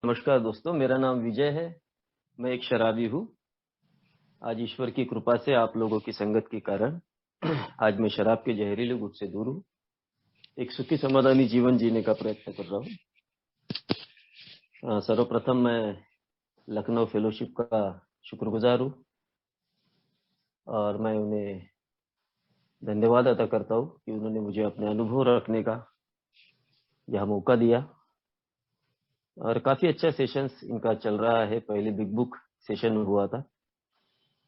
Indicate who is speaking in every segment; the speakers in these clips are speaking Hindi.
Speaker 1: नमस्कार दोस्तों, मेरा नाम विजय है। मैं एक शराबी हूँ। आज ईश्वर की कृपा से आप लोगों की संगत के कारण आज मैं शराब के जहरीले गुट से दूर हूँ। एक सुखी समाधानी जीवन जीने का प्रयत्न कर रहा हूँ। सर्वप्रथम मैं लखनऊ फेलोशिप का शुक्रगुजार हूँ और मैं उन्हें धन्यवाद अदा करता हूँ कि उन्होंने मुझे अपने अनुभव रखने का यह मौका दिया। और काफी अच्छा सेशंस इनका चल रहा है। पहले बिग बुक सेशन हुआ था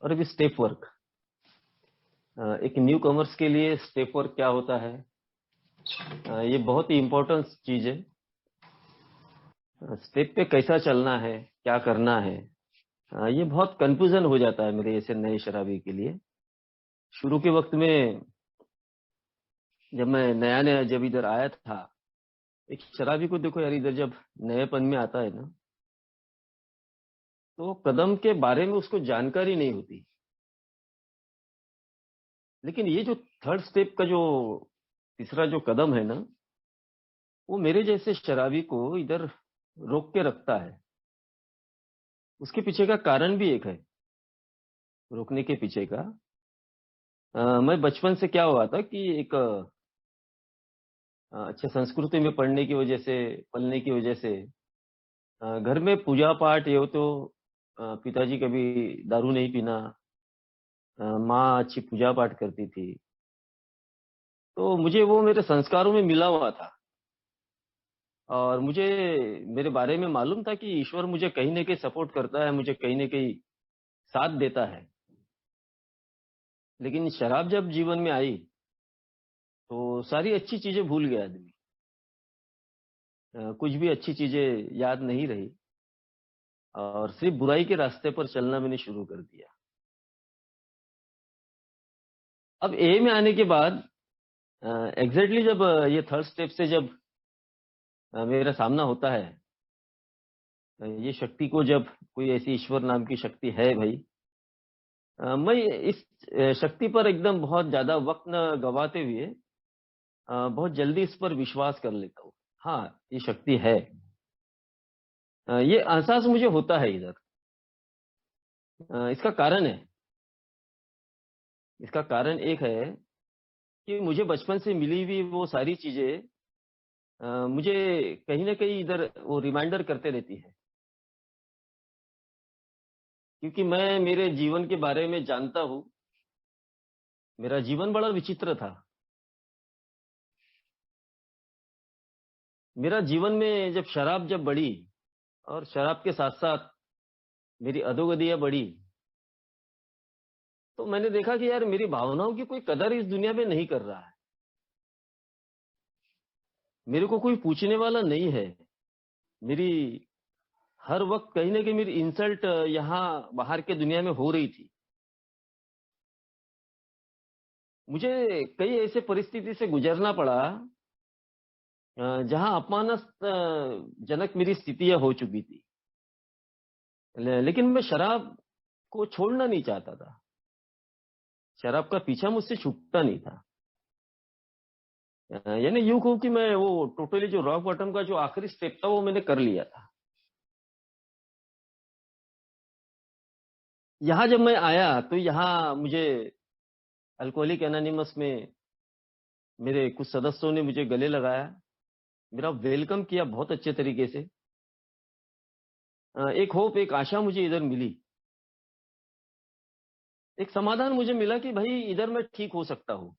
Speaker 1: और अभी स्टेप वर्क। एक न्यू कमर्स के लिए स्टेप वर्क क्या होता है, ये बहुत ही इम्पोर्टेंट चीज है। स्टेप पे कैसा चलना है, क्या करना है, ये बहुत कंफ्यूजन हो जाता है मेरे ऐसे नए शराबी के लिए। शुरू के वक्त में जब मैं नया नया जब इधर आया था, एक शराबी को देखो यार, इधर जब नएपन में आता है ना, तो कदम के बारे में उसको जानकारी नहीं होती। लेकिन ये जो थर्ड स्टेप का जो तीसरा जो कदम है ना, वो मेरे जैसे शराबी को इधर रोक के रखता है। उसके पीछे का कारण भी एक है, रोकने के पीछे का। मैं बचपन से क्या हुआ था कि एक अच्छे संस्कृति में पढ़ने की वजह से, पलने की वजह से, घर में पूजा पाठ ये हो तो पिताजी कभी दारू नहीं पीना, माँ अच्छी पूजा पाठ करती थी। तो मुझे वो मेरे संस्कारों में मिला हुआ था और मुझे मेरे बारे में मालूम था कि ईश्वर मुझे कहीं ना कहीं सपोर्ट करता है, मुझे कहीं ना कहीं साथ देता है। लेकिन शराब जब जीवन में आई तो सारी अच्छी चीजें भूल गया आदमी। कुछ भी अच्छी चीजें याद नहीं रही और सिर्फ बुराई के रास्ते पर चलना मैंने शुरू कर दिया। अब ए में आने के बाद एग्जैक्टली जब ये थर्ड स्टेप से जब मेरा सामना होता है, ये शक्ति को जब कोई ऐसी ईश्वर नाम की शक्ति है भाई, मैं इस शक्ति पर एकदम बहुत ज्यादा वक्त न गवाते हुए बहुत जल्दी इस पर विश्वास कर लेता हूँ। हाँ, ये शक्ति है। ये एहसास मुझे होता है इधर। इसका कारण है, इसका कारण एक है कि मुझे बचपन से मिली हुई वो सारी चीजें मुझे कहीं ना कहीं इधर वो रिमाइंडर करते रहती है। क्योंकि मैं मेरे जीवन के बारे में जानता हूँ। मेरा जीवन बड़ा विचित्र था। मेरा जीवन में जब शराब जब बढ़ी और शराब के साथ साथ मेरी अधोगतियां बढ़ी, तो मैंने देखा कि यार मेरी भावनाओं की कोई कदर इस दुनिया में नहीं कर रहा है। मेरे को कोई पूछने वाला नहीं है। मेरी हर वक्त कहीं ना कहीं मेरी इंसल्ट यहाँ बाहर के दुनिया में हो रही थी। मुझे कई ऐसे परिस्थिति से गुजरना पड़ा जहां जनक मेरी स्थितियां हो चुकी थी। लेकिन मैं शराब को छोड़ना नहीं चाहता था। शराब का पीछा मुझसे छूटता नहीं था। यानी यूं कहूं कि मैं वो टोटली जो रॉक बॉटम का जो आखिरी स्टेप था वो मैंने कर लिया था। यहाँ जब मैं आया तो यहाँ मुझे अल्कोहलिक एनोनिमस में मेरे कुछ सदस्यों ने मुझे गले लगाया, मेरा वेलकम किया बहुत अच्छे तरीके से। एक होप, एक आशा मुझे इधर मिली। एक समाधान मुझे मिला कि भाई इधर मैं ठीक हो सकता हूँ।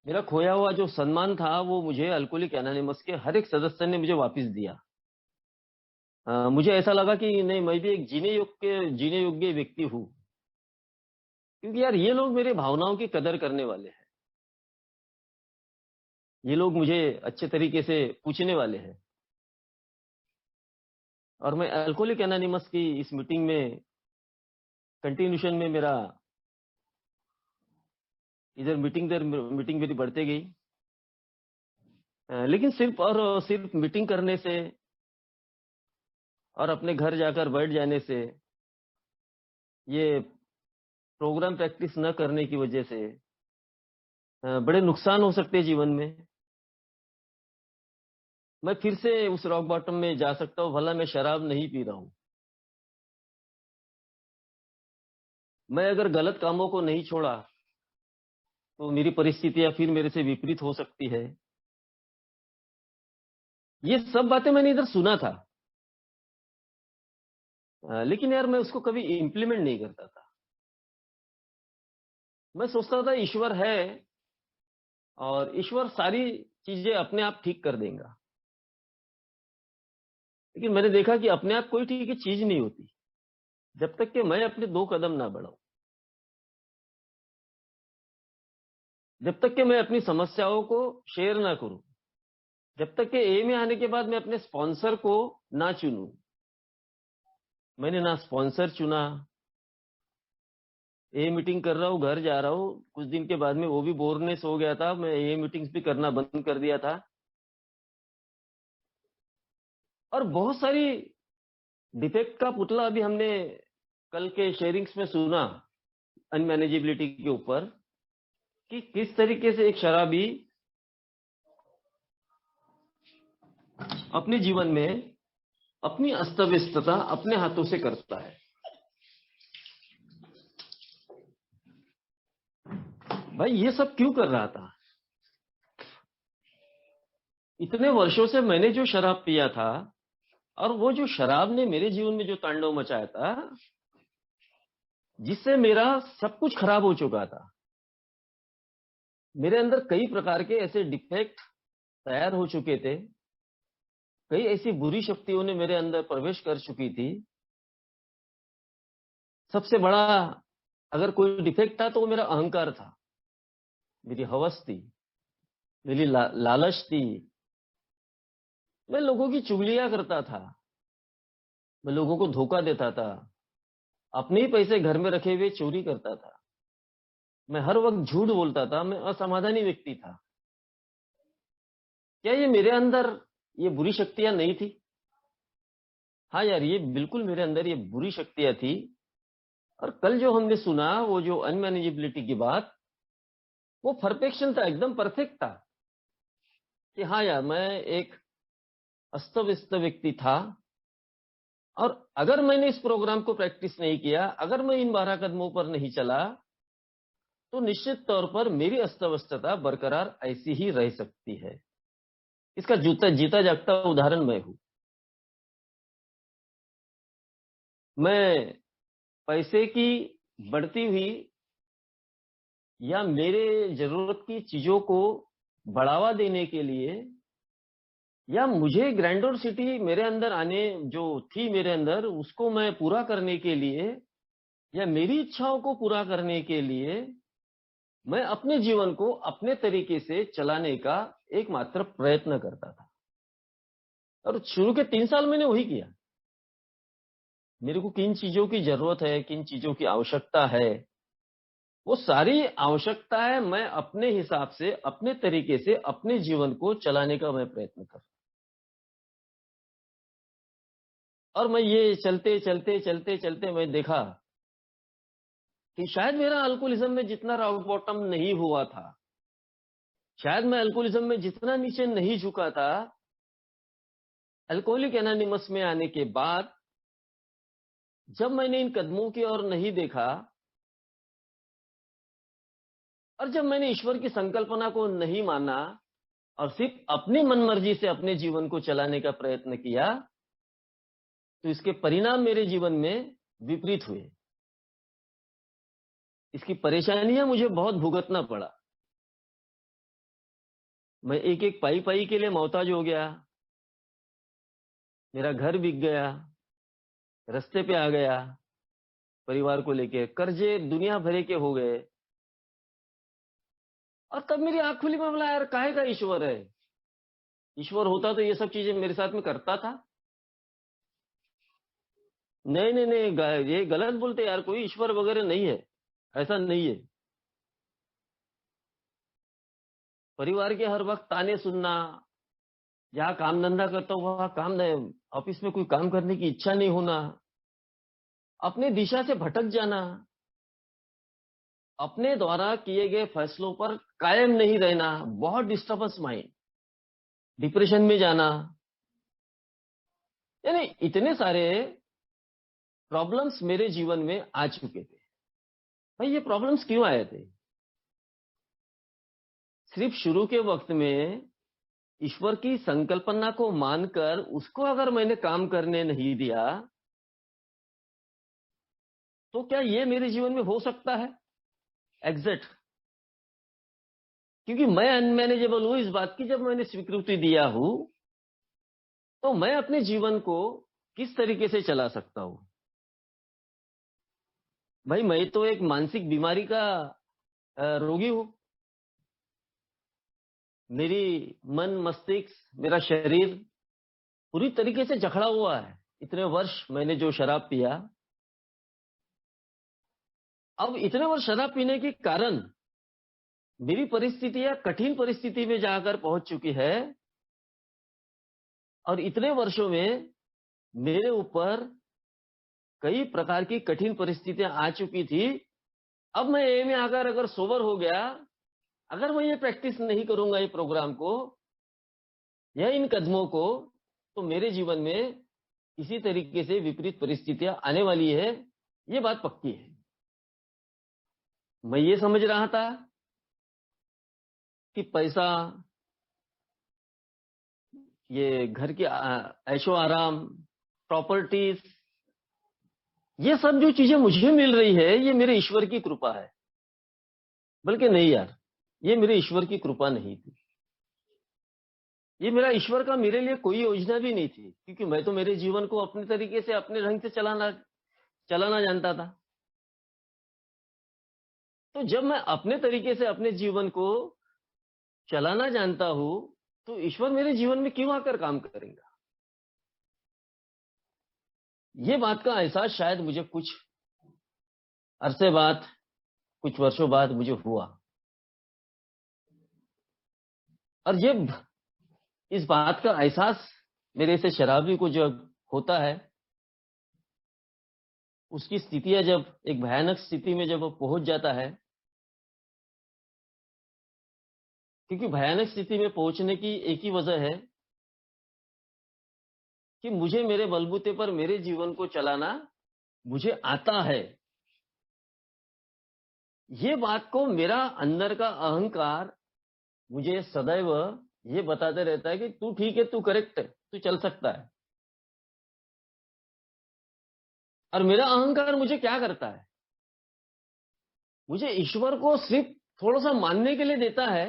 Speaker 1: मेरा खोया हुआ जो सम्मान था वो मुझे अल्कोहलिक एनोनिमस के हर एक सदस्य ने मुझे वापस दिया। मुझे ऐसा लगा कि नहीं, मैं भी एक जीने योग्य व्यक्ति हूँ। क्योंकि यार ये लोग मेरे भावनाओं की कदर करने वाले हैं। ये लोग मुझे अच्छे तरीके से पूछने वाले हैं। और मैं अल्कोहलिक एनोनिमस की इस मीटिंग में कंटिन्यूशन में मेरा इधर मीटिंग मेरी बढ़ते गई। लेकिन सिर्फ और सिर्फ मीटिंग करने से और अपने घर जाकर बैठ जाने से, ये प्रोग्राम प्रैक्टिस न करने की वजह से बड़े नुकसान हो सकते हैं जीवन में। मैं फिर से उस रॉक बॉटम में जा सकता हूँ, भला मैं शराब नहीं पी रहा हूँ। मैं अगर गलत कामों को नहीं छोड़ा तो मेरी परिस्थितियां फिर मेरे से विपरीत हो सकती है। ये सब बातें मैंने इधर सुना था, लेकिन यार मैं उसको कभी इम्प्लीमेंट नहीं करता था। मैं सोचता था ईश्वर है और ईश्वर सारी चीजें अपने आप ठीक कर देगा। लेकिन मैंने देखा कि अपने आप कोई ठीक चीज नहीं होती जब तक कि मैं अपने 2 कदम ना बढ़ाऊं, जब तक कि मैं अपनी समस्याओं को शेयर ना करूं, जब तक कि ए में आने के बाद मैं अपने स्पॉन्सर को ना चुनूं। मैंने ना स्पॉन्सर चुना। ए मीटिंग कर रहा हूँ, घर जा रहा हूँ, कुछ दिन के बाद में वो भी बोरनेस हो गया था, मैं ए मीटिंग्स भी करना बंद कर दिया था। और बहुत सारी डिफेक्ट का पुतला अभी हमने कल के शेयरिंग्स में सुना अनमैनेजेबिलिटी के ऊपर, कि किस तरीके से एक शराबी अपने जीवन में अपनी अस्त व्यस्तता अपने हाथों से करता है। भाई ये सब क्यों कर रहा था? इतने वर्षों से मैंने जो शराब पिया था, और वो जो शराब ने मेरे जीवन में जो तांडव मचाया था, जिससे मेरा सब कुछ खराब हो चुका था। मेरे अंदर कई प्रकार के ऐसे डिफेक्ट तैयार हो चुके थे, कई ऐसी बुरी शक्तियों ने मेरे अंदर प्रवेश कर चुकी थी। सबसे बड़ा अगर कोई डिफेक्ट था तो वो मेरा अहंकार था, मेरी हवस थी, मेरी लालच थी। मैं लोगों की चुगलियां करता था, मैं लोगों को धोखा देता था, अपने ही पैसे घर में रखे हुए चोरी करता था, मैं हर वक्त झूठ बोलता था, मैं असमाधानी व्यक्ति था। क्या ये मेरे अंदर ये बुरी शक्तियां नहीं थी? हाँ यार, ये बिल्कुल मेरे अंदर ये बुरी शक्तियां थी। और कल जो हमने सुना वो जो अनमैनेजेबिलिटी की बात, वो परफेक्शन था, एकदम परफेक्ट था। कि हाँ यार, मैं एक अस्त व्यस्त व्यक्ति था, और अगर मैंने इस प्रोग्राम को प्रैक्टिस नहीं किया, अगर मैं इन 12 कदमों पर नहीं चला, तो निश्चित तौर पर मेरी अस्तव्यस्तता बरकरार ऐसी ही रह सकती है। इसका जीता जागता उदाहरण मैं हूं। मैं पैसे की बढ़ती हुई या मेरे जरूरत की चीजों को बढ़ावा देने के लिए, या मुझे ग्रैंडोर सिटी मेरे अंदर आने जो थी मेरे अंदर, उसको मैं पूरा करने के लिए, या मेरी इच्छाओं को पूरा करने के लिए, मैं अपने जीवन को अपने तरीके से चलाने का एकमात्र प्रयत्न करता था। और शुरू के 3 साल मैंने वही किया। मेरे को किन चीजों की जरूरत है, किन चीजों की आवश्यकता है, वो सारी आवश्यकताएं मैं अपने हिसाब से, अपने तरीके से अपने जीवन को चलाने का मैं प्रयत्न कर। और मैं ये चलते चलते चलते चलते मैं देखा कि शायद मेरा अल्कोहलिज्म में जितना रॉक बॉटम नहीं हुआ था, शायद मैं अल्कोहलिज्म में जितना नीचे नहीं झुका था, अल्कोहलिक एनोनिमस में आने के बाद जब मैंने इन कदमों की ओर नहीं देखा, और जब मैंने ईश्वर की संकल्पना को नहीं माना, और सिर्फ अपनी मनमर्जी से अपने जीवन को चलाने का प्रयत्न किया, तो इसके परिणाम मेरे जीवन में विपरीत हुए। इसकी परेशानियां मुझे बहुत भुगतना पड़ा। मैं एक एक पाई पाई के लिए मोहताज हो गया। मेरा घर बिक गया, रास्ते पे आ गया, परिवार को लेके कर्जे दुनिया भरे के हो गए। और तब मेरी आंख खुली, मैं बोला यार काहे का ईश्वर है? ईश्वर होता तो ये सब चीजें मेरे साथ में करता था? नहीं नहीं नहीं, ये गलत बोलते यार, कोई ईश्वर वगैरह नहीं है, ऐसा नहीं है। परिवार के हर वक्त ताने सुनना, जहाँ काम धंधा करता हूँ वहां काम नहीं, ऑफिस में कोई काम करने की इच्छा नहीं होना, अपने दिशा से भटक जाना, अपने द्वारा किए गए फैसलों पर कायम नहीं रहना, बहुत डिस्टर्बेंस माइंड, डिप्रेशन में जाना, यानी इतने सारे प्रॉब्लम्स मेरे जीवन में आ चुके थे। भाई ये प्रॉब्लम्स क्यों आए थे? सिर्फ शुरू के वक्त में ईश्वर की संकल्पना को मानकर उसको अगर मैंने काम करने नहीं दिया, तो क्या ये मेरे जीवन में हो सकता है? एग्जैक्ट। क्योंकि मैं अनमैनेजेबल हूं इस बात की, जब मैंने स्वीकृति दिया हूं तो मैं अपने जीवन को किस तरीके से चला सकता हूं? भाई मैं तो एक मानसिक बीमारी का रोगी हूं। मेरी मन, मस्तिष्क, मेरा शरीर पूरी तरीके से जकड़ा हुआ है। इतने वर्ष मैंने जो शराब पिया, अब इतने वर्ष शराब पीने के कारण मेरी परिस्थितियां कठिन परिस्थिति में जाकर पहुंच चुकी है, और इतने वर्षों में मेरे ऊपर कई प्रकार की कठिन परिस्थितियां आ चुकी थी। अब मैं ए में आकर अगर सोबर हो गया, अगर मैं ये प्रैक्टिस नहीं करूंगा ये प्रोग्राम को या इन कदमों को, तो मेरे जीवन में इसी तरीके से विपरीत परिस्थितियां आने वाली है। ये बात पक्की है। मैं ये समझ रहा था कि पैसा, ये घर की ऐशो आराम, प्रॉपर्टीज, ये सब जो चीजें मुझे मिल रही है ये मेरे ईश्वर की कृपा है। बल्कि नहीं यार, ये मेरे ईश्वर की कृपा नहीं थी। ये मेरा ईश्वर का मेरे लिए कोई योजना भी नहीं थी, क्योंकि मैं तो मेरे जीवन को अपने तरीके से, अपने ढंग से चलाना जानता था। तो जब मैं अपने तरीके से अपने जीवन को चलाना जानता हूं, तो ईश्वर मेरे जीवन में क्यों आकर काम करेगा? ये बात का एहसास शायद मुझे कुछ अरसे बाद, कुछ वर्षों बाद मुझे हुआ। और जब इस बात का एहसास मेरे से शराबी को जब होता है, उसकी स्थितियां जब एक भयानक स्थिति में जब वो पहुंच जाता है, क्योंकि भयानक स्थिति में पहुंचने की एक ही वजह है कि मुझे मेरे बलबूते पर मेरे जीवन को चलाना मुझे आता है। ये बात को मेरा अंदर का अहंकार मुझे सदैव ये बताते रहता है कि तू ठीक है, तू करेक्ट है, तू चल सकता है। और मेरा अहंकार मुझे क्या करता है? मुझे ईश्वर को सिर्फ थोड़ा सा मानने के लिए देता है,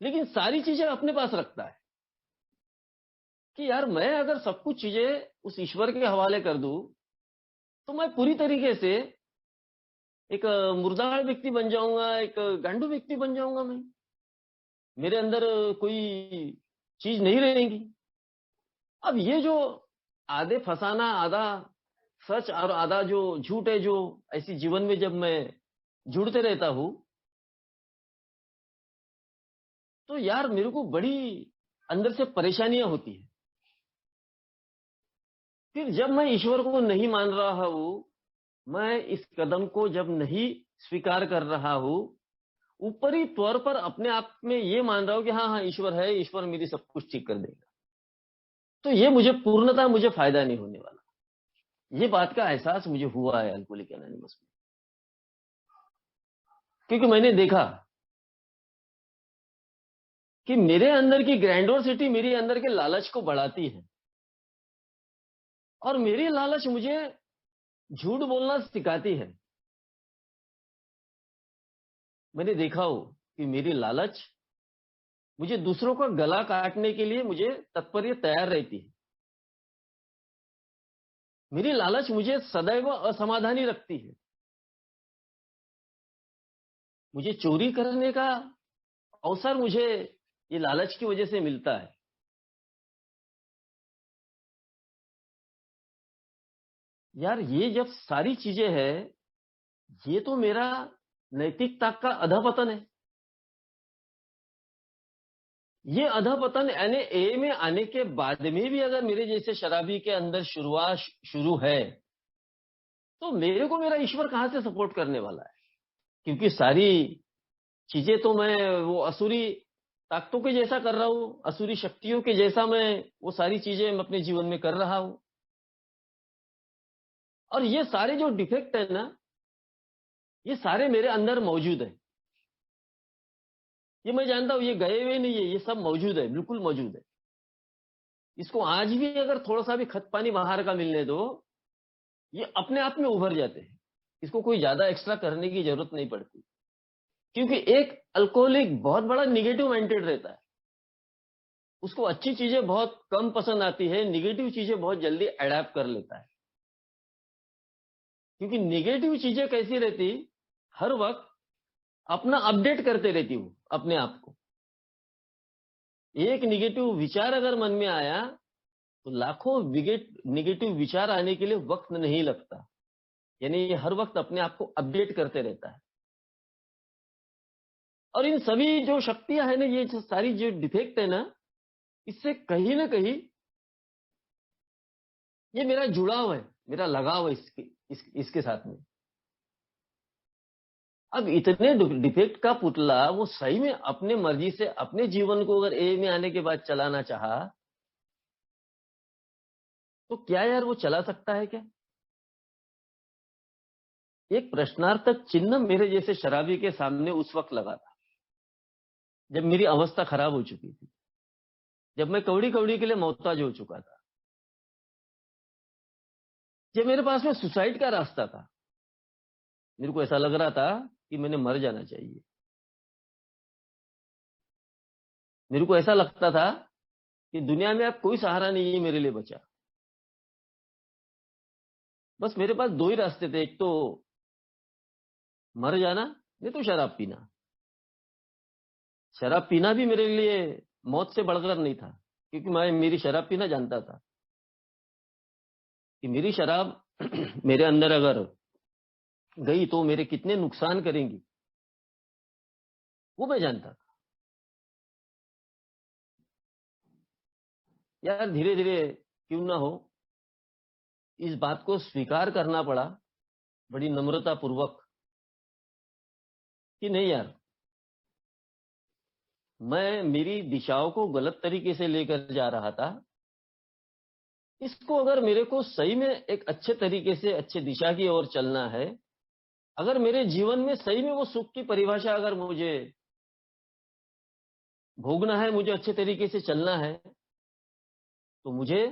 Speaker 1: लेकिन सारी चीजें अपने पास रखता है कि यार मैं अगर सब कुछ चीजें उस ईश्वर के हवाले कर दूं, तो मैं पूरी तरीके से एक मुर्दार व्यक्ति बन जाऊंगा, एक गांडू व्यक्ति बन जाऊंगा। मैं, मेरे अंदर कोई चीज नहीं रहेगी। अब ये जो आधे फसाना, आधा सच और आधा जो झूठ है, जो ऐसी जीवन में जब मैं जुड़ते रहता हूं, तो यार मेरे को बड़ी अंदर से परेशानियां होती है। फिर जब मैं ईश्वर को नहीं मान रहा हूं, मैं इस कदम को जब नहीं स्वीकार कर रहा हूं, ऊपरी तौर पर अपने आप में ये मान रहा हूं कि हाँ हाँ ईश्वर है, ईश्वर मेरी सब कुछ ठीक कर देगा, तो ये मुझे पूर्णतः मुझे फायदा नहीं होने वाला। ये बात का एहसास मुझे हुआ है अल्कोहलिक एनोनिमस में, क्योंकि मैंने देखा कि मेरे अंदर की ग्रैंडोसिटी मेरे अंदर के लालच को बढ़ाती है, और मेरी लालच मुझे झूठ बोलना सिखाती है। मैंने देखा हो कि मेरी लालच मुझे दूसरों का गला काटने के लिए मुझे तत्पर तैयार रहती है। मेरी लालच मुझे सदैव असमाधानी रखती है। मुझे चोरी करने का अवसर मुझे ये लालच की वजह से मिलता है। यार ये जब सारी चीजें हैं, ये तो मेरा नैतिकता का अधपतन है। ये अधपतन यानी ए में आने के बाद में भी अगर मेरे जैसे शराबी के अंदर शुरुआत शुरू है, तो मेरे को मेरा ईश्वर कहां से सपोर्ट करने वाला है? क्योंकि सारी चीजें तो मैं वो असुरी ताकतों के जैसा कर रहा हूं, असुरी शक्तियों के जैसा मैं वो सारी चीजें मैं अपने जीवन में कर रहा हूं। और ये सारे जो डिफेक्ट है ना, ये सारे मेरे अंदर मौजूद है। ये मैं जानता हूं, ये गए हुए नहीं है, ये सब मौजूद है, बिल्कुल मौजूद है। इसको आज भी अगर थोड़ा सा भी खत पानी बाहर का मिलने दो, ये अपने आप में उभर जाते हैं। इसको कोई ज्यादा एक्स्ट्रा करने की जरूरत नहीं पड़ती। क्योंकि एक अल्कोहलिक बहुत बड़ा निगेटिव माइंडेड रहता है। उसको अच्छी चीजें बहुत कम पसंद आती है, निगेटिव चीजें बहुत जल्दी अडेप्ट कर लेता है। क्योंकि निगेटिव चीजें कैसी रहती, हर वक्त अपना अपडेट करते रहती हूँ अपने आप को। एक निगेटिव विचार अगर मन में आया तो लाखों निगेटिव विचार आने के लिए वक्त नहीं लगता। यानी ये हर वक्त अपने आप को अपडेट करते रहता है। और इन सभी जो शक्तियां है ना, ये जो सारी जो डिफेक्ट है ना, इससे कहीं ना कहीं ये मेरा जुड़ाव है, मेरा लगाव है इसके साथ में। अब इतने डिफेक्ट का पुतला वो सही में अपने मर्जी से अपने जीवन को अगर ए में आने के बाद चलाना चाहा, तो क्या यार वो चला सकता है क्या? एक प्रश्नार्थक चिन्ह मेरे जैसे शराबी के सामने उस वक्त लगा था, जब मेरी अवस्था खराब हो चुकी थी, जब मैं कौड़ी कौड़ी के लिए मोहताज हो चुका था, जब मेरे पास में सुसाइड का रास्ता था। मेरे को ऐसा लग रहा था कि मैंने मर जाना चाहिए। मेरे को ऐसा लगता था कि दुनिया में अब कोई सहारा नहीं है मेरे लिए बचा। बस मेरे पास दो ही रास्ते थे, एक तो मर जाना, नहीं तो शराब पीना। शराब पीना भी मेरे लिए मौत से बढ़कर नहीं था, क्योंकि मैं मेरी शराब पीना जानता था कि मेरी शराब मेरे अंदर अगर गई तो मेरे कितने नुकसान करेंगी, वो मैं जानता था। यार धीरे धीरे क्यों ना हो, इस बात को स्वीकार करना पड़ा बड़ी नम्रता पूर्वक कि नहीं यार, मैं मेरी दिशाओं को गलत तरीके से लेकर जा रहा था। इसको अगर मेरे को सही में एक अच्छे तरीके से अच्छे दिशा की ओर चलना है, अगर मेरे जीवन में सही में वो सुख की परिभाषा अगर मुझे भोगना है, मुझे अच्छे तरीके से चलना है, तो मुझे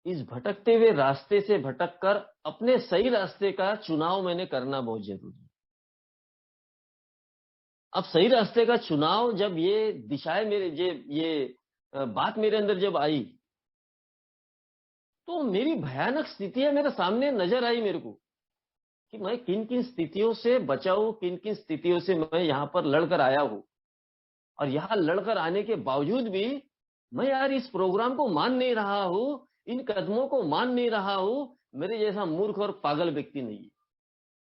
Speaker 1: इस भटकते हुए रास्ते से भटक कर अपने सही रास्ते का चुनाव मैंने करना बहुत जरूरी है। अब सही रास्ते का चुनाव, जब ये दिशाएं मेरे ये बात मेरे अंदर जब आई, तो मेरी भयानक स्थितियां मेरे सामने नजर आई मेरे को, कि मैं किन किन स्थितियों से बचा हूं, किन किन स्थितियों से मैं यहां पर लड़कर आया हूं। और यहां लड़कर आने के बावजूद भी मैं यार इस प्रोग्राम को मान नहीं रहा हूं, इन कदमों को मान नहीं रहा हूं। मेरे जैसा मूर्ख और पागल व्यक्ति नहीं है।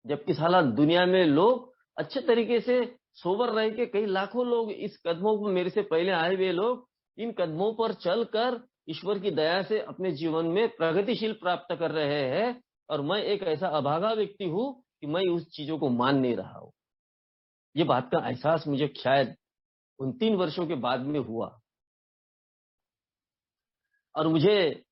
Speaker 1: जबकि साला दुनिया में लोग अच्छे तरीके से सोबर रह के, कई लाखों लोग इस कदमों पर मेरे से पहले आए हुए लोग इन कदमों पर चलकर ईश्वर की दया से अपने जीवन में प्रगतिशील प्राप्त कर रहे हैं। और मैं एक ऐसा अभागा व्यक्ति हूं कि मैं उस चीजों को मान नहीं रहा हूं। ये बात का एहसास मुझे शायद उन 3 वर्षों के बाद में हुआ। और मुझे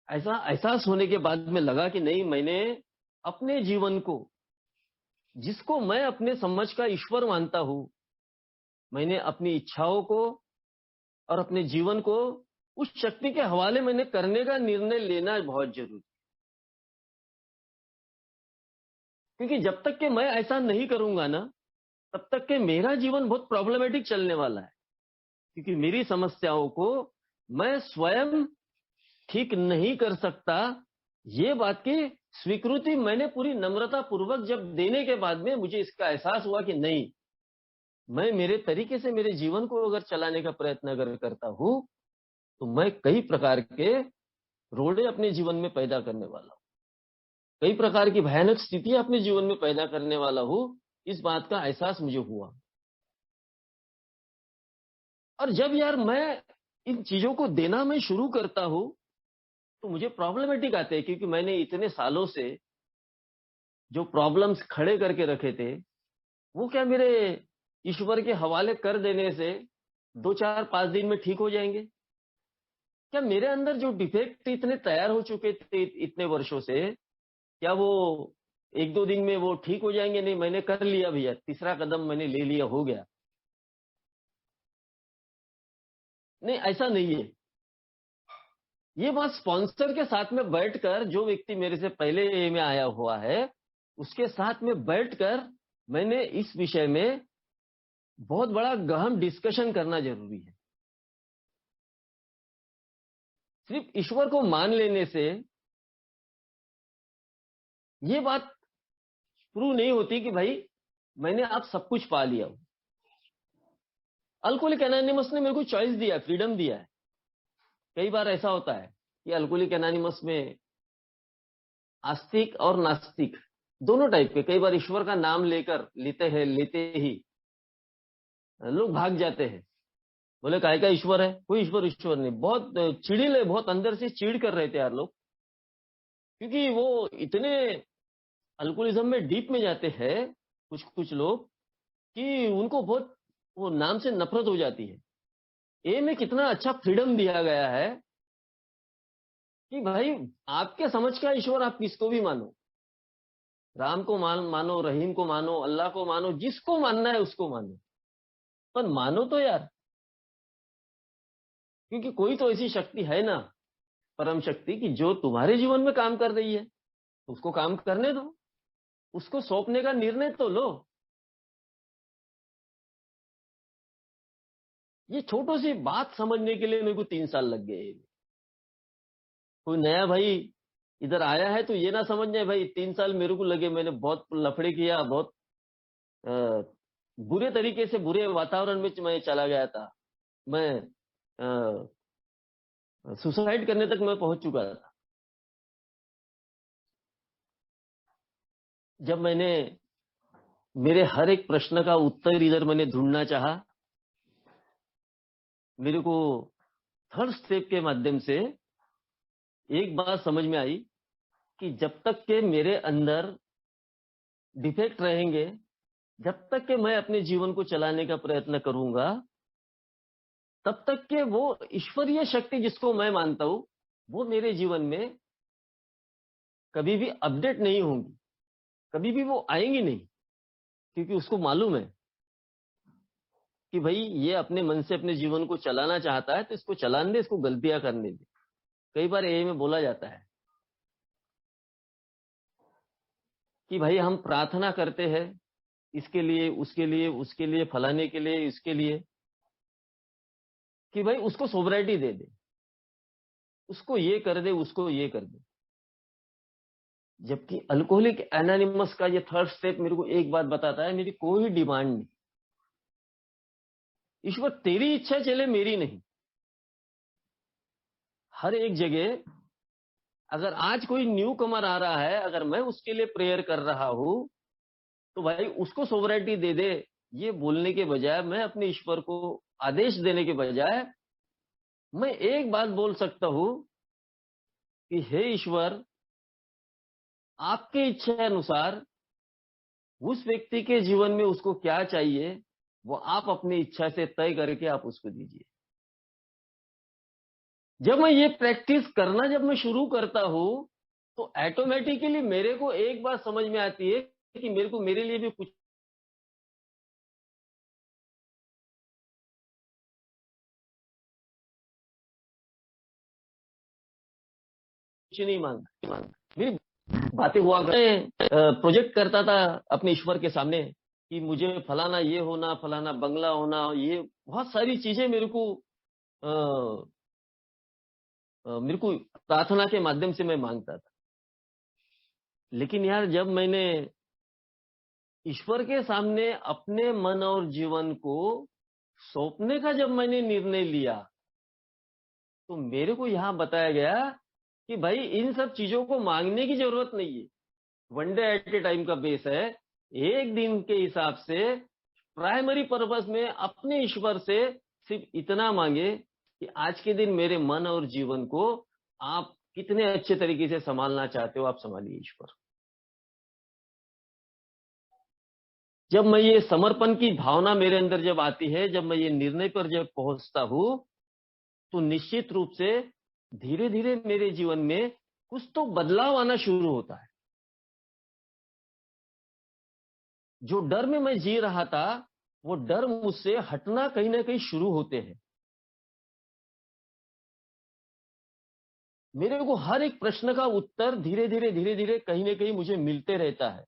Speaker 1: ऐसा एहसास होने के बाद में लगा कि नहीं, मैंने अपने जीवन को, जिसको मैं अपने समझ का ईश्वर मानता हूं, मैंने अपनी इच्छाओं को और अपने जीवन को उस शक्ति के हवाले मैंने करने का निर्णय लेना बहुत जरूरी। क्योंकि जब तक कि मैं ऐसा नहीं करूंगा ना, तब तक कि मेरा जीवन बहुत प्रॉब्लमेटिक चलने वाला है। क्योंकि मेरी समस्याओं को मैं स्वयं ठीक नहीं कर सकता। ये बात की स्वीकृति मैंने पूरी नम्रता पूर्वक जब देने के बाद में मुझे इसका एहसास हुआ कि नहीं, मैं मेरे तरीके से मेरे जीवन को अगर चलाने का प्रयत्न अगर करता हूं, तो मैं कई प्रकार के रोड़े अपने जीवन में पैदा करने वाला हूं, कई प्रकार की भयानक स्थितियां अपने जीवन में पैदा करने वाला हूं। इस बात का एहसास मुझे हुआ। और जब यार मैं इन चीजों को देना मैं शुरू करता हूं, तो मुझे प्रॉब्लमेटिक आते हैं। क्योंकि मैंने इतने सालों से जो प्रॉब्लम्स खड़े करके रखे थे, वो क्या मेरे ईश्वर के हवाले कर देने से 2-4-5 दिन में ठीक हो जाएंगे? क्या मेरे अंदर जो डिफेक्ट इतने तैयार हो चुके थे इतने वर्षों से, क्या वो 1-2 दिन में वो ठीक हो जाएंगे? नहीं, मैंने कर लिया भैया, तीसरा कदम मैंने ले लिया, हो गया। नहीं, ऐसा नहीं है। ये बात स्पॉन्सर के साथ में बैठकर, जो व्यक्ति मेरे से पहले ए में आया हुआ है उसके साथ में बैठकर मैंने इस विषय में बहुत बड़ा गहन डिस्कशन करना जरूरी है। सिर्फ ईश्वर को मान लेने से ये बात प्रूव नहीं होती कि भाई मैंने आप सब कुछ पा लिया। अल्कोहलिक एनोनिमस ने मेरे को चॉइस दिया, फ्रीडम दिया है। कई बार ऐसा होता है कि अल्कोहलिक एनोनिमस में आस्तिक और नास्तिक दोनों टाइप के, कई बार ईश्वर का नाम लेते ही लोग भाग जाते हैं। बोले काय का ईश्वर है, कोई ईश्वर नहीं। बहुत चिड़िल है, बहुत अंदर से चिड़ कर रहे थे यार लोग, क्योंकि वो इतने अल्कोहलिज्म में डीप में जाते हैं कुछ कुछ लोग कि उनको बहुत वो नाम से नफरत हो जाती है। ए में कितना अच्छा फ्रीडम दिया गया है कि भाई आपके समझ का ईश्वर आप किसको भी मानो, राम को मानो, रहीम को मानो, अल्लाह को मानो, जिसको मानना है उसको मानो, पर मानो तो यार। क्योंकि कोई तो ऐसी शक्ति है ना, परम शक्ति, कि जो तुम्हारे जीवन में काम कर रही है, उसको काम करने दो, उसको सौंपने का निर्णय तो लो। ये छोटी सी बात समझने के लिए मेरे को 3 साल लग गए। कोई नया भाई इधर आया है तो ये ना समझ जाए भाई 3 साल मेरे को लगे, मैंने बहुत लफड़े किया, बहुत बुरे तरीके से बुरे वातावरण में मैं चला गया था। मैं सुसाइड करने तक मैं पहुंच चुका था। जब मैंने मेरे हर एक प्रश्न का उत्तर इधर मैंने ढूंढना चाहा, मेरे को थर्ड स्टेप के माध्यम से एक बात समझ में आई कि जब तक के मेरे अंदर डिफेक्ट रहेंगे, जब तक के मैं अपने जीवन को चलाने का प्रयत्न करूंगा, तब तक के वो ईश्वरीय शक्ति जिसको मैं मानता हूं वो मेरे जीवन में कभी भी अपडेट नहीं होंगी, कभी भी वो आएंगी नहीं। क्योंकि उसको मालूम है कि भाई ये अपने मन से अपने जीवन को चलाना चाहता है तो इसको चलाने दे, इसको गलतियां करने दे। कई बार ये में बोला जाता है कि भाई हम प्रार्थना करते हैं इसके लिए, उसके लिए, उसके लिए, फलाने के लिए, इसके लिए, कि भाई उसको सोबराइटी दे दे, उसको ये कर दे, उसको ये कर दे। जबकि अल्कोहलिक एनोनिमस का ये थर्ड स्टेप मेरे को एक बात बताता है, मेरी कोई डिमांड नहीं। ईश्वर तेरी इच्छा चले, मेरी नहीं। हर एक जगह अगर आज कोई न्यू कमर आ रहा है, अगर मैं उसके लिए प्रेयर कर रहा हूं तो भाई उसको सोवरेटी दे दे, ये बोलने के बजाय, मैं अपने ईश्वर को आदेश देने के बजाय मैं एक बात बोल सकता हूं कि हे ईश्वर, आपकी इच्छा अनुसार उस व्यक्ति के जीवन में उसको क्या चाहिए वो आप अपनी इच्छा से तय करके आप उसको दीजिए। जब मैं ये प्रैक्टिस करना जब मैं शुरू करता हूं तो ऑटोमेटिकली मेरे को एक बात समझ में आती है कि मेरे को मेरे लिए भी कुछ नहीं मांगना। मेरी बातें हुआ प्रोजेक्ट करता था अपने ईश्वर के सामने कि मुझे फलाना ये होना, फलाना बंगला होना, ये बहुत सारी चीजें मेरे को प्रार्थना के माध्यम से मैं मांगता था। लेकिन यार जब मैंने ईश्वर के सामने अपने मन और जीवन को सौंपने का जब मैंने निर्णय लिया तो मेरे को यहां बताया गया कि भाई इन सब चीजों को मांगने की जरूरत नहीं है। One day at A time का बेस है। एक दिन के हिसाब से प्राइमरी पर्पस में अपने ईश्वर से सिर्फ इतना मांगे कि आज के दिन मेरे मन और जीवन को आप कितने अच्छे तरीके से संभालना चाहते हो, आप संभालिए ईश्वर। जब मैं ये समर्पण की भावना मेरे अंदर जब आती है, जब मैं ये निर्णय पर जब पहुंचता हूं, तो निश्चित रूप से धीरे धीरे मेरे जीवन में कुछ तो बदलाव आना शुरू होता है। जो डर में मैं जी रहा था, वो डर मुझसे हटना कहीं ना कहीं शुरू होते हैं। मेरे को हर एक प्रश्न का उत्तर धीरे धीरे कहीं ना कहीं मुझे मिलते रहता है,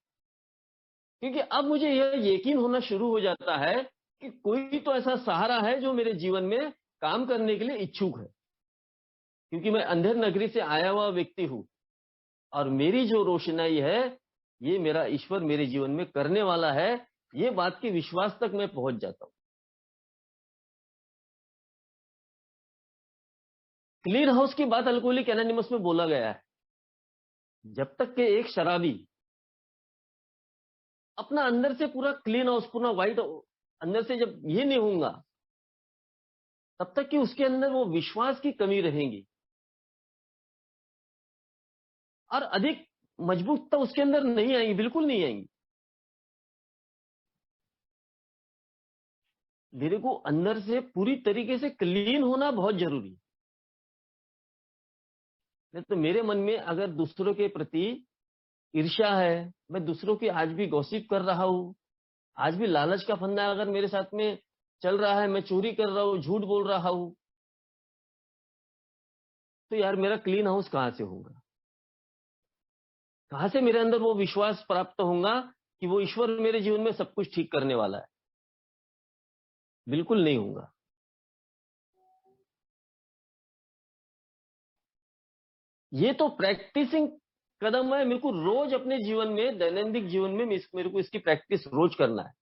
Speaker 1: क्योंकि अब मुझे यह यकीन होना शुरू हो जाता है कि कोई तो ऐसा सहारा है जो मेरे जीवन में काम करने के लिए इच्छुक है। क्योंकि मैं अंधेर नगरी से आया हुआ व्यक्ति हूं, और मेरी जो रोशनाई है, ये मेरा ईश्वर मेरे जीवन में करने वाला है, ये बात के विश्वास तक मैं पहुंच जाता हूं। क्लीन हाउस की बात अल्कोहलिक एनोनिमस में बोला गया है। जब तक कि एक शराबी अपना अंदर से पूरा क्लीन हाउस, पूरा व्हाइट अंदर से जब ये नहीं होगा, तब तक कि उसके अंदर वो विश्वास की कमी रहेगी, और अधिक मजबूतता उसके अंदर नहीं आएगी, बिल्कुल नहीं आएगी। मेरे को अंदर से पूरी तरीके से क्लीन होना बहुत जरूरी है। नहीं तो मेरे मन में अगर दूसरों के प्रति ईर्ष्या है, मैं दूसरों की आज भी गॉसिप कर रहा हूं, आज भी लालच का फंदा अगर मेरे साथ में चल रहा है, मैं चोरी कर रहा हूं, झूठ बोल रहा हूं, तो यार मेरा क्लीन हाउस कहां से होगा? कहां से मेरे अंदर वो विश्वास प्राप्त होगा कि वो ईश्वर मेरे जीवन में सब कुछ ठीक करने वाला है? बिल्कुल नहीं होगा। ये तो प्रैक्टिसिंग कदम है। मेरे को रोज अपने जीवन में, दैनंदिन जीवन में मेरे को इसकी प्रैक्टिस रोज करना है।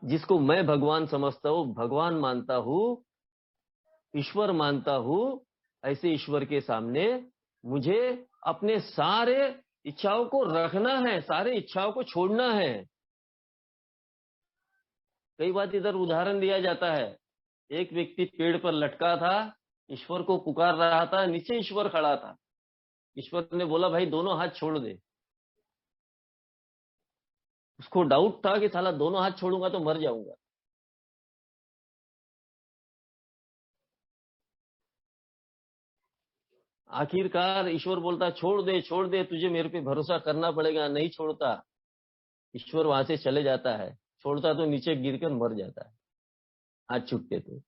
Speaker 1: जिसको मैं भगवान समझता हूं, भगवान मानता हूं, ईश्वर मानता हूं, ऐसे ईश्वर के सामने मुझे अपने सारे इच्छाओं को रखना है, सारे इच्छाओं को छोड़ना है। कई बार इधर उदाहरण दिया जाता है, एक व्यक्ति पेड़ पर लटका था, ईश्वर को पुकार रहा था, नीचे ईश्वर खड़ा था। ईश्वर ने बोला भाई दोनों हाथ छोड़ दे। उसको डाउट था कि साला दोनों हाथ छोड़ूंगा तो मर जाऊंगा। आखिरकार ईश्वर बोलता छोड़ दे, तुझे मेरे पे भरोसा करना पड़ेगा। नहीं छोड़ता, ईश्वर वहां से चले जाता है। छोड़ता तो नीचे गिरकर मर जाता है, हाथ छूटते तो।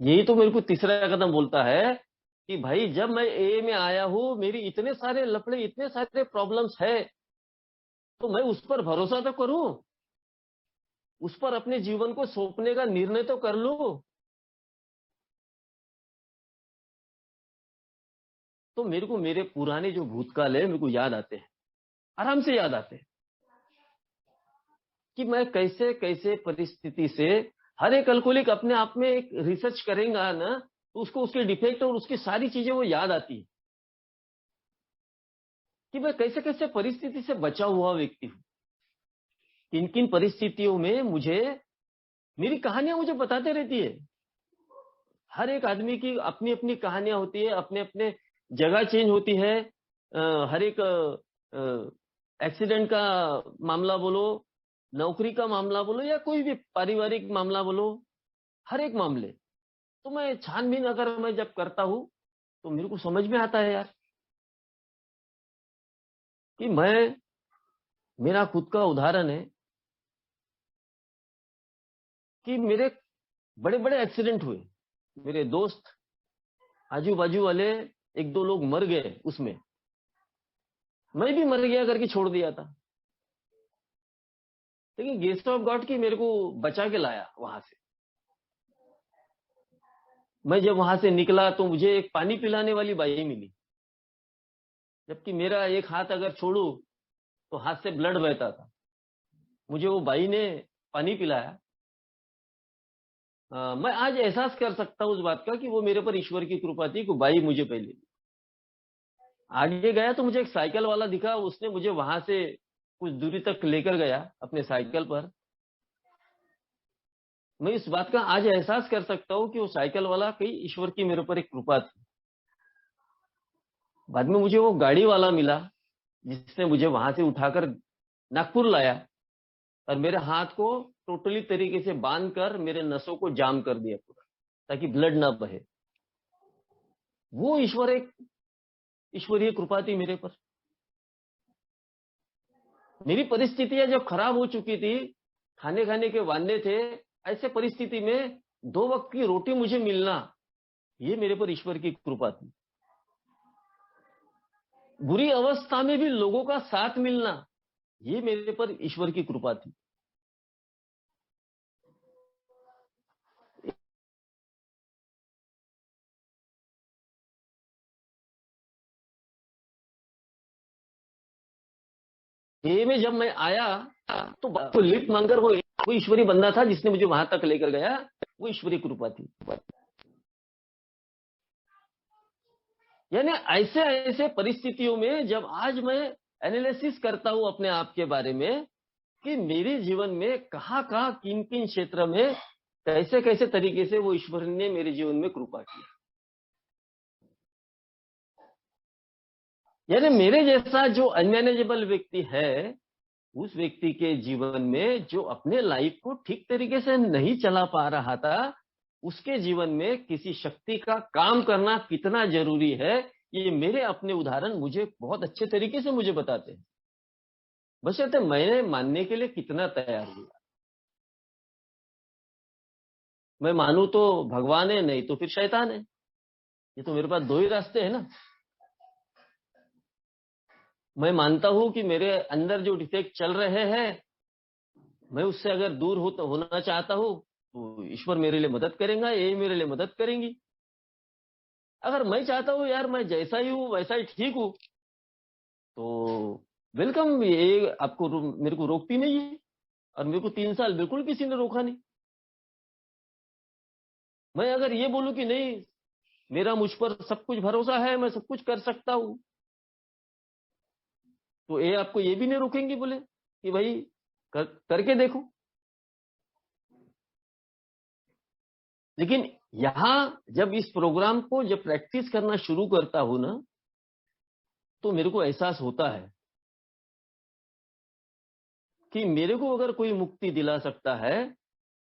Speaker 1: यही तो मेरे को तीसरा कदम बोलता है कि भाई जब मैं ए में आया हूं, मेरी इतने सारे लफड़े, इतने सारे प्रॉब्लम्स है, तो मैं उस पर भरोसा तो करूं, उस पर अपने जीवन को सौंपने का निर्णय तो कर लूं। तो मेरे को मेरे पुराने जो भूतकाल है, मेरे को याद आते हैं, आराम से याद आते हैं कि मैं कैसे कैसे परिस्थिति से, हर एक अल्कोहलिक अपने आप में एक रिसर्च करेगा ना, तो उसको उसके डिफेक्ट और उसकी सारी चीजें वो याद आती है कि मैं कैसे कैसे परिस्थिति से बचा हुआ व्यक्ति हूं। किन किन परिस्थितियों में मुझे, मेरी कहानियां मुझे बताते रहती है। हर एक आदमी की अपनी अपनी कहानियां होती है, अपने अपने जगह चेंज होती है। हर एक एक्सीडेंट का मामला बोलो, नौकरी का मामला बोलो, या कोई भी पारिवारिक मामला बोलो, हर एक मामले, तो मैं छानबीन अगर मैं जब करता हूं, तो मेरे को समझ में आता है यार कि मैं, मेरा खुद का उदाहरण है कि मेरे बड़े बड़े एक्सीडेंट हुए। मेरे दोस्त, आजू बाजू वाले, एक दो लोग मर गए उसमें, मैं भी मर गया करके छोड़ दिया था। लेकिन गेस्ट ऑफ गॉड की मेरे को बचा के लाया वहां से। मैं जब वहां से निकला तो मुझे एक पानी पिलाने वाली बाई मिली, जबकि मेरा एक हाथ अगर छोड़ू तो हाथ से ब्लड बहता था। मुझे वो बाई ने पानी पिलाया। मैं आज एहसास कर सकता हूँ उस बात का कि वो मेरे पर ईश्वर की कृपा थी कि बाई मुझे पहले। आगे गया तो मुझे एक साइकिल वाला दिखा, उसने मुझे वहां से कुछ दूरी तक लेकर गया अपने साइकिल पर। मैं इस बात का आज एहसास कर सकता हूँ कि वो साइकिल वाला कहीं ईश्वर की मेरे ऊपर एक कृपा थी। बाद में मुझे वो गाड़ी वाला मिला, जिसने मुझे वहां से उठाकर नागपुर लाया और मेरे हाथ को टोटली तरीके से बांध कर मेरे नसों को जाम कर दिया पूरा, ताकि ब्लड ना बहे। वो ईश्वरीय कृपा थी मेरे पर। मेरी परिस्थितियां जब खराब हो चुकी थी, खाने खाने के वांदे थे, ऐसे परिस्थिति में 2 वक्त की रोटी मुझे मिलना, ये मेरे पर ईश्वर की कृपा थी। बुरी अवस्था में भी लोगों का साथ मिलना, ये मेरे पर ईश्वर की कृपा थी। ये में जब मैं आया तो लिफ्ट मांगकर वो ईश्वरी बंदा था जिसने मुझे वहां तक लेकर गया, वो ईश्वरी कृपा थी। यानी ऐसे ऐसे परिस्थितियों में जब आज मैं एनालिसिस करता हूं अपने आप के बारे में कि मेरे जीवन में कहां कहां किन किन क्षेत्र में कैसे कैसे तरीके से वो ईश्वर ने मेरे जीवन में कृपा की। यानी मेरे जैसा जो अनमैनेजेबल व्यक्ति है, उस व्यक्ति के जीवन में जो अपने लाइफ को ठीक तरीके से नहीं चला पा रहा था, उसके जीवन में किसी शक्ति का काम करना कितना जरूरी है, ये मेरे अपने उदाहरण मुझे बहुत अच्छे तरीके से मुझे बताते हैं। बशर्ते मैंने मानने के लिए कितना तैयार हुआ। मैं मानूं तो भगवान है, नहीं तो फिर शैतान है। ये तो मेरे पास 2 ही रास्ते हैं ना। मैं मानता हूं कि मेरे अंदर जो डिफेक्ट चल रहे हैं, मैं उससे अगर दूर होना चाहता हूं तो ईश्वर मेरे लिए मदद करेगा, ये मेरे लिए मदद करेंगी। अगर मैं चाहता हूं यार मैं जैसा ही हूं वैसा ही ठीक हूं, तो वेलकम, ये आपको मेरे को रोकती नहीं है। और मेरे को 3 साल बिल्कुल किसी ने रोका नहीं। मैं अगर ये बोलूं कि नहीं, मेरा मुझ पर सब कुछ भरोसा है, मैं सब कुछ कर सकता हूं, तो ये आपको ये भी नहीं रोकेंगे बोले कि भाई करके देखो। लेकिन यहां जब इस प्रोग्राम को जब प्रैक्टिस करना शुरू करता हूं ना, तो मेरे को एहसास होता है कि मेरे को अगर कोई मुक्ति दिला सकता है,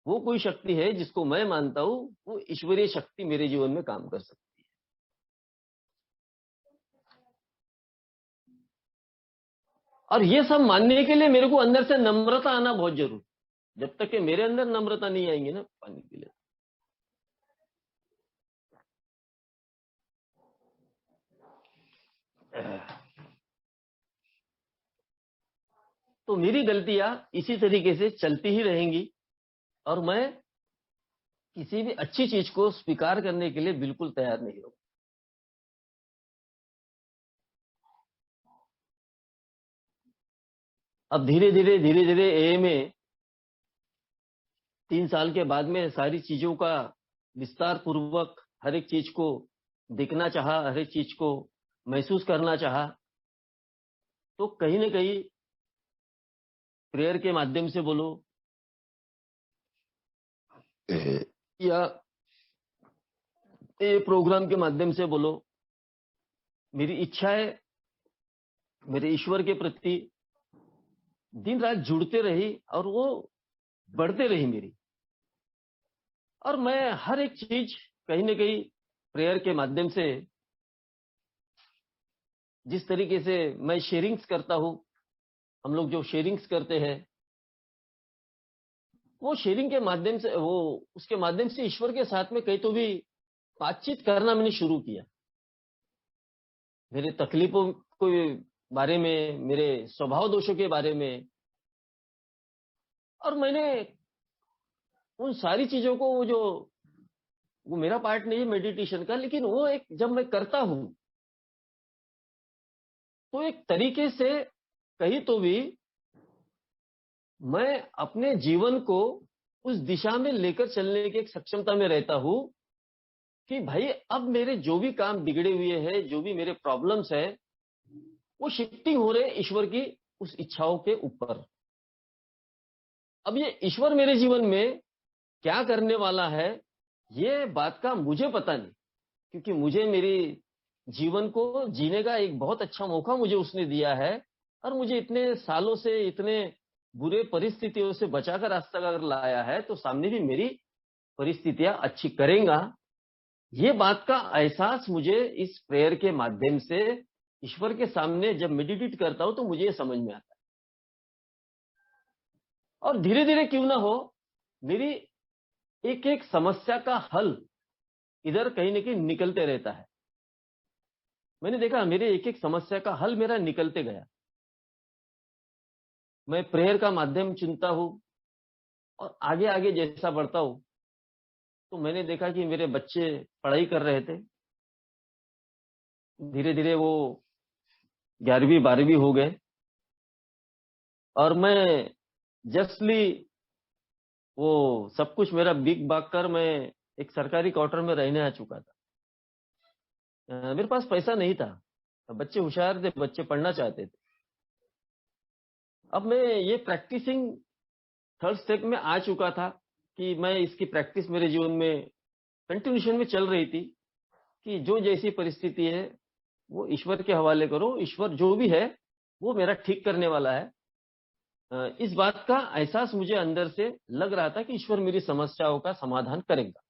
Speaker 1: वो कोई शक्ति है जिसको मैं मानता हूं, वो ईश्वरीय शक्ति मेरे जीवन में काम कर सकती है। और ये सब मानने के लिए मेरे को अंदर से नम्रता आना बहुत जरूरी। जब तक कि मेरे अंदर नम्रता नहीं आएंगी ना पाने के लिए, तो मेरी गलतियां इसी तरीके से चलती ही रहेंगी और मैं किसी भी अच्छी चीज को स्वीकार करने के लिए बिल्कुल तैयार नहीं हूं। अब धीरे धीरे ए में 3 साल के बाद में सारी चीजों का विस्तार पूर्वक हर एक चीज को देखना चाहा, हर एक चीज को महसूस करना चाहा, तो कहीं ना कहीं प्रेयर के माध्यम से बोलो या ये प्रोग्राम के माध्यम से बोलो, मेरी इच्छा है मेरे ईश्वर के प्रति दिन रात जुड़ते रही और वो बढ़ते रही मेरी। और मैं हर एक चीज कहीं ना कहीं प्रेयर के माध्यम से, जिस तरीके से मैं शेयरिंग्स करता हूं, हम लोग जो शेयरिंग्स करते हैं, वो शेयरिंग के माध्यम से, वो उसके माध्यम से ईश्वर के साथ में कहीं तो भी बातचीत करना मैंने शुरू किया। मेरे तकलीफों के बारे में, मेरे स्वभाव दोषों के बारे में, और मैंने उन सारी चीजों को, वो मेरा पार्ट नहीं है मेडिटेशन का, लेकिन वो एक जब मैं करता हूं तो एक तरीके से कहीं तो भी मैं अपने जीवन को उस दिशा में लेकर चलने की एक सक्षमता में रहता हूं कि भाई अब मेरे जो भी काम बिगड़े हुए हैं, जो भी मेरे प्रॉब्लम्स है, वो शिफ्टिंग हो रहे ईश्वर की उस इच्छाओं के ऊपर। अब ये ईश्वर मेरे जीवन में क्या करने वाला है, ये बात का मुझे पता नहीं, क्योंकि मुझे मेरी जीवन को जीने का एक बहुत अच्छा मौका मुझे उसने दिया है, और मुझे इतने सालों से इतने बुरे परिस्थितियों से बचाकर आज तक अगर लाया है, तो सामने भी मेरी परिस्थितियां अच्छी करेगा। ये बात का एहसास मुझे इस प्रेयर के माध्यम से ईश्वर के सामने जब मेडिटेट करता हूं, तो मुझे ये समझ में आता है। और धीरे धीरे क्यों ना हो, मेरी एक एक समस्या का हल इधर कहीं ना कहीं निकलते रहता है। मैंने देखा मेरे एक एक समस्या का हल मेरा निकलते गया। मैं प्रेयर का माध्यम चुनता हूं, और आगे आगे जैसा बढ़ता हूं, तो मैंने देखा कि मेरे बच्चे पढ़ाई कर रहे थे। धीरे धीरे वो 11वीं 12वीं हो गए, और मैं जस्टली वो सब कुछ मेरा बिक बाग कर मैं एक सरकारी क्वार्टर में रहने आ चुका था। मेरे पास पैसा नहीं था, बच्चे होशियार थे, बच्चे पढ़ना चाहते थे। अब मैं ये प्रैक्टिसिंग थर्ड स्टेप में आ चुका था कि मैं इसकी प्रैक्टिस मेरे जीवन में कंटिन्यूशन में चल रही थी, कि जो जैसी परिस्थिति है वो ईश्वर के हवाले करो, ईश्वर जो भी है वो मेरा ठीक करने वाला है। इस बात का एहसास मुझे अंदर से लग रहा था कि ईश्वर मेरी समस्याओं का समाधान करेगा।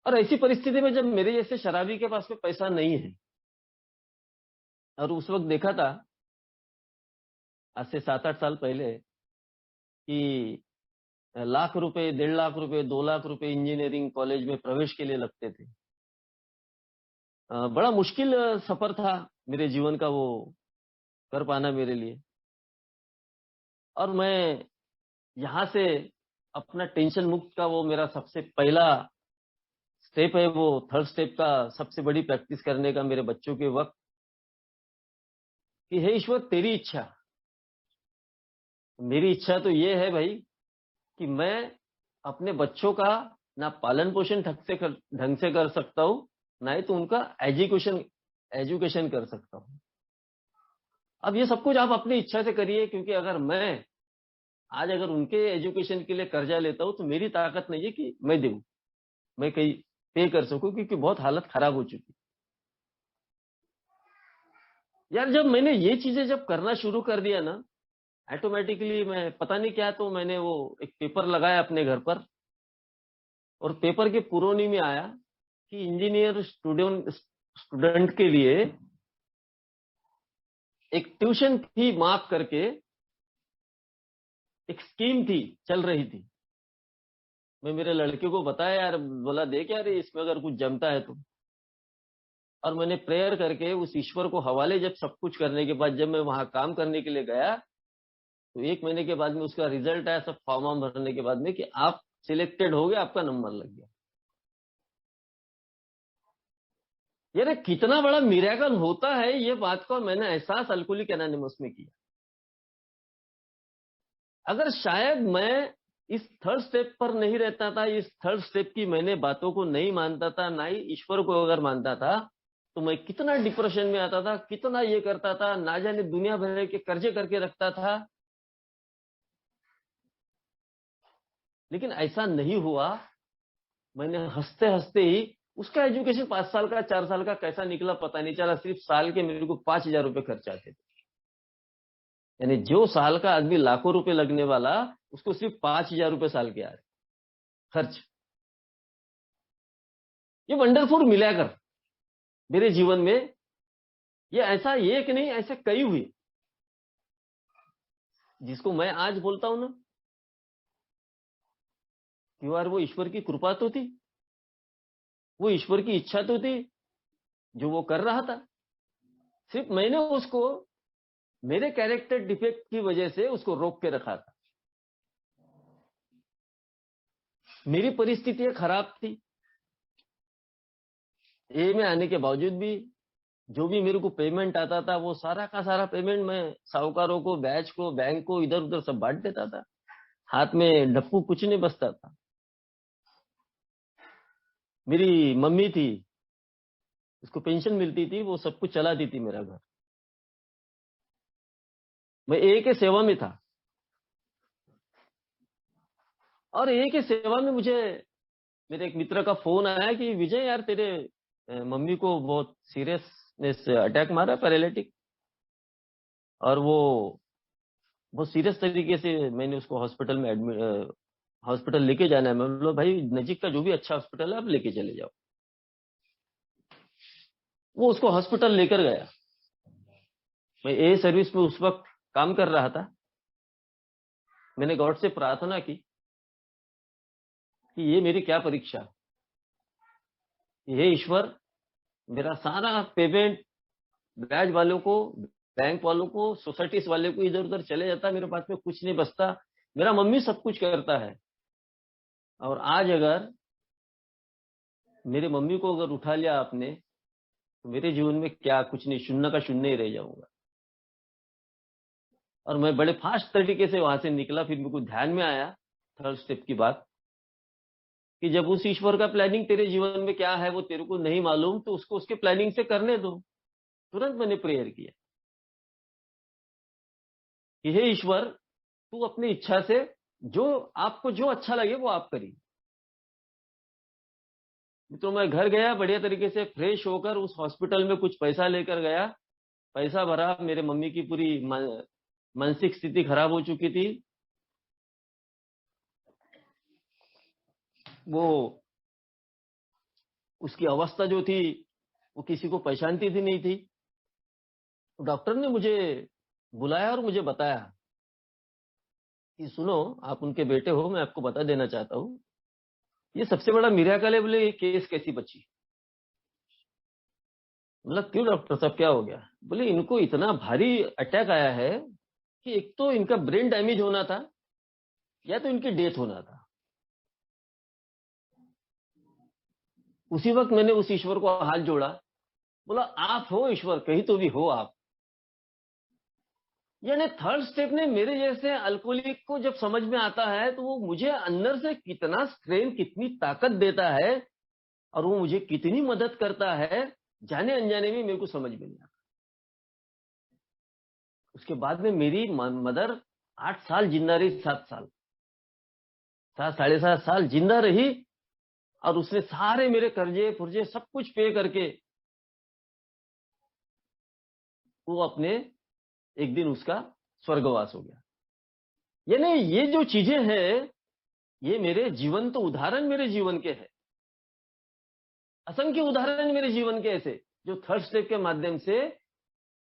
Speaker 1: और ऐसी परिस्थिति में जब मेरे जैसे शराबी के पास में पैसा नहीं है, और उस वक्त देखा था आज से 7-8 साल पहले कि लाख रुपए, 1.5 लाख रुपए, 2 लाख रुपए इंजीनियरिंग कॉलेज में प्रवेश के लिए लगते थे। बड़ा मुश्किल सफर था मेरे जीवन का वो कर पाना मेरे लिए। और मैं यहाँ से अपना टेंशन मुक्त का वो मेरा सबसे पहला स्टेप है, वो थर्ड स्टेप का सबसे बड़ी प्रैक्टिस करने का मेरे बच्चों के वक्त, कि हे ईश्वर तेरी इच्छा। मेरी इच्छा तो ये है भाई कि मैं अपने बच्चों का ना पालन पोषण ढंग से कर सकता हूं, ना ही तो उनका एजुकेशन एजुकेशन कर सकता हूं। अब ये सब कुछ आप अपनी इच्छा से करिए, क्योंकि अगर मैं आज अगर उनके एजुकेशन के लिए कर्जा लेता हूं, तो मेरी ताकत नहीं है कि मैं दूं, मैं कहीं पे कर सकूं, क्योंकि बहुत हालत खराब हो चुकी। यार जब मैंने ये चीजें जब करना शुरू कर दिया ना, ऑटोमेटिकली मैं पता नहीं क्या, तो मैंने वो एक पेपर लगाया अपने घर पर, और पेपर के पुरोनी में आया कि इंजीनियर स्टूडेंट स्टूडेंट के लिए एक ट्यूशन फी माफ करके एक स्कीम थी, चल रही थी। मैं मेरे लड़के को बताया, यार बोला देख यार इसमें अगर कुछ जमता है तो। और मैंने प्रेयर करके उस ईश्वर को हवाले जब सब कुछ करने के बाद जब मैं वहां काम करने के लिए गया, तो 1 महीने के बाद में उसका रिजल्ट आया, सब फॉर्म वार्म भरने के बाद में, कि आप सिलेक्टेड हो गए, आपका नंबर लग गया। यार कितना बड़ा मिरेकल होता है, ये बात को मैंने एहसास अल्कोहलिक एनोनिमस में किया। अगर शायद मैं इस थर्ड स्टेप पर नहीं रहता था, इस थर्ड स्टेप की मैंने बातों को नहीं मानता था, ना ही ईश्वर को अगर मानता था, तो मैं कितना डिप्रेशन में आता था, कितना ये करता था, ना जाने दुनिया भर के कर्जे करके रखता था। लेकिन ऐसा नहीं हुआ। मैंने हंसते हंसते ही उसका एजुकेशन 5 साल का 4 साल का कैसा निकला पता नहीं चला। सिर्फ साल के मेरे को 5,000 रुपए खर्च आते थे। यानी जो साल का आदमी लाखों रुपए लगने वाला, उसको सिर्फ 5,000 रुपए साल के आ रहे खर्च। ये वंडरफुल मिला कर मेरे जीवन में। ये ऐसा एक नहीं, ऐसे कई हुए, जिसको मैं आज बोलता हूं ना कि यार वो ईश्वर की कृपा तो थी, वो ईश्वर की इच्छा तो थी जो वो कर रहा था। सिर्फ मैंने उसको मेरे कैरेक्टर डिफेक्ट की वजह से उसको रोक के रखा था। मेरी परिस्थितियां खराब थी, ए में आने के बावजूद भी जो भी मेरे को पेमेंट आता था, वो सारा का सारा पेमेंट मैं साहूकारों को, बैच को, बैंक को, इधर उधर सब बांट देता था। हाथ में डप्पू कुछ नहीं बचता था। मेरी मम्मी थी, उसको पेंशन मिलती थी, वो सब कुछ चलाती थी मेरा घर। मैं एक ही सेवा में था, और एक ही सेवा में मुझे मेरे एक मित्र का फोन आया कि विजय यार तेरे मम्मी को बहुत सीरियसनेस से अटैक मारा, पैरालिटिक, और वो बहुत सीरियस तरीके से मैंने उसको हॉस्पिटल में एडमिट, हॉस्पिटल लेके जाना है। मैं बोला भाई नजीक का जो भी अच्छा हॉस्पिटल है आप लेके चले जाओ। वो उसको हॉस्पिटल लेकर गया। मैं ए सर्विस में उस वक्त काम कर रहा था। मैंने गॉड से प्रार्थना की कि ये मेरी क्या परीक्षा, ये ईश्वर, मेरा सारा पेमेंट ब्याज वालों को, बैंक वालों को, सोसाइटीज वाले को इधर उधर चले जाता, मेरे पास में कुछ नहीं बचता। मेरा मम्मी सब कुछ करता है, और आज अगर मेरे मम्मी को अगर उठा लिया आपने तो मेरे जीवन में क्या, कुछ नहीं, शून्य का शून्य ही रह जाऊंगा। और मैं बड़े फास्ट तरीके से वहां से निकला। फिर मेरे को ध्यान में आया थर्ड स्टेप की बात, कि जब उस ईश्वर का प्लानिंग तेरे जीवन में क्या है वो तेरे को नहीं मालूम, तो उसको उसके प्लानिंग से करने दो। तुरंत मैंने प्रेयर किया कि हे ईश्वर, तू अपनी इच्छा से जो आपको जो अच्छा लगे वो आप करिए। तो मैं घर गया, बढ़िया तरीके से फ्रेश होकर उस हॉस्पिटल में कुछ पैसा लेकर गया। पैसा भरा। मेरे मम्मी की पूरी मानसिक स्थिति खराब हो चुकी थी। वो उसकी अवस्था जो थी वो किसी को पहचानती थी नहीं थी। डॉक्टर ने मुझे बुलाया और मुझे बताया कि सुनो, आप उनके बेटे हो, मैं आपको बता देना चाहता हूँ, ये सबसे बड़ा मिराकल है। बोले ये केस कैसी बची? मतलब क्यों डॉक्टर साहब, क्या हो गया? बोले इनको इतना भारी अटैक आया है कि एक तो इनका ब्रेन डैमेज होना था, या तो इनकी डेथ होना था। उसी वक्त मैंने उस ईश्वर को हाथ जोड़ा, बोला आप हो ईश्वर, कहीं तो भी हो आप। यानी थर्ड स्टेप ने मेरे जैसे अल्कोहलिक को जब समझ में आता है तो वो मुझे अंदर से कितना स्ट्रेंथ, कितनी ताकत देता है, और वो मुझे कितनी मदद करता है, जाने अनजाने में मेरे को समझ में नहीं आता। उसके बाद में मेरी मदर 8 साल जिंदा रही, 7 साल, 7 साढ़े 7 साल जिंदा रही। और उसने सारे मेरे कर्जे पुर्जे सब कुछ पे करके वो अपने एक दिन उसका स्वर्गवास हो गया। यानी ये जो चीजें हैं, ये मेरे जीवन तो उदाहरण मेरे जीवन के हैं, असंख्य उदाहरण मेरे जीवन के ऐसे, जो थर्ड स्टेप के माध्यम से,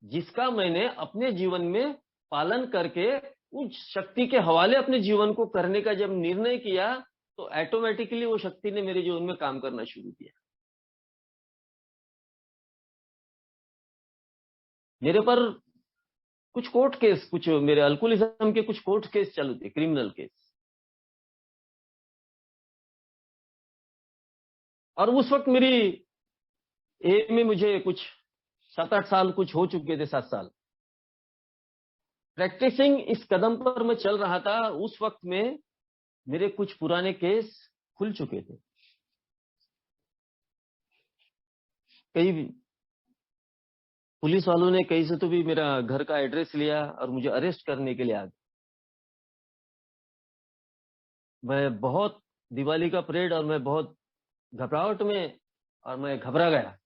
Speaker 1: जिसका मैंने अपने जीवन में पालन करके उस शक्ति के हवाले अपने जीवन को करने का जब निर्णय किया, तो ऑटोमेटिकली वो शक्ति ने मेरे जीवन में काम करना शुरू किया। मेरे पर कुछ कोर्ट केस, कुछ मेरे अल्कोहलिज्म के कुछ कोर्ट केस चालू थे, क्रिमिनल केस। और उस वक्त मेरी एज में मुझे कुछ 7-8 साल कुछ हो चुके थे, 7 साल प्रैक्टिसिंग इस कदम पर मैं चल रहा था। उस वक्त में मेरे कुछ पुराने केस खुल चुके थे। कई पुलिस वालों ने कहीं से तो भी मेरा घर का एड्रेस लिया और मुझे अरेस्ट करने के लिए आ गए। मैं बहुत, दिवाली का परेड, और मैं बहुत घबराहट में, और मैं घबरा गया।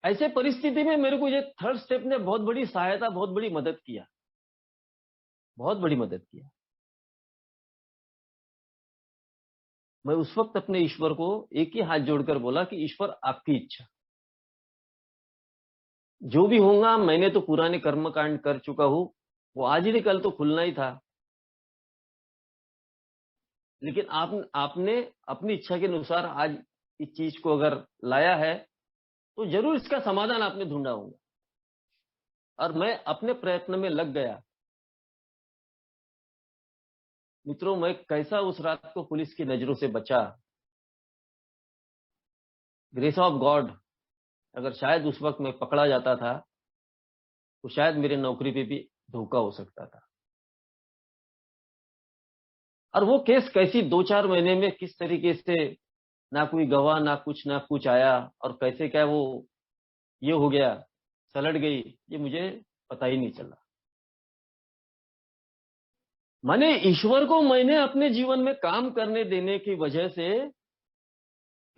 Speaker 1: ऐसे परिस्थिति में मेरे को ये थर्ड स्टेप ने बहुत बड़ी सहायता, बहुत बड़ी मदद किया, बहुत बड़ी मदद किया। मैं उस वक्त अपने ईश्वर को एक ही हाथ जोड़कर बोला कि ईश्वर आपकी इच्छा, जो भी होगा, मैंने तो पुराने कर्म कांड कर चुका हूं, वो आज ही नहीं कल तो खुलना ही था। लेकिन आपने अपनी इच्छा के अनुसार आज इस चीज को अगर लाया है, तो जरूर इसका समाधान आपने ढूंढा होगा। और मैं अपने प्रयत्न में लग गया। मित्रों, मैं कैसा उस रात को पुलिस की नजरों से बचा, ग्रेस ऑफ गॉड। अगर शायद उस वक्त मैं पकड़ा जाता था तो शायद मेरे नौकरी पे भी धोखा हो सकता था। और वो केस कैसी 2-4 महीने में किस तरीके से, ना कोई गवाह, ना कुछ आया, और कैसे क्या वो ये हो गया, सलट गई, ये मुझे पता ही नहीं चला। माने ईश्वर को मैंने अपने जीवन में काम करने देने की वजह से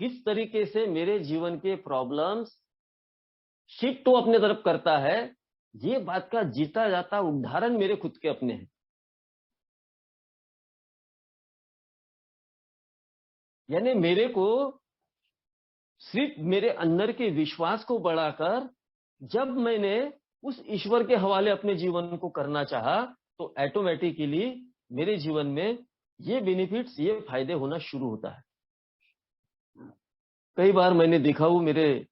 Speaker 1: किस तरीके से मेरे जीवन के प्रॉब्लम्स शिफ्ट वो अपने तरफ करता है, ये बात का जीता जाता उदाहरण मेरे खुद के अपने हैं। यानी मेरे को सिर्फ मेरे अंदर के विश्वास को बढ़ाकर जब मैंने उस ईश्वर के हवाले अपने जीवन को करना चाहा, तो ऑटोमेटिकली मेरे जीवन में ये बेनिफिट्स, ये फायदे होना शुरू होता है। कई बार मैंने देखा हूं, मेरे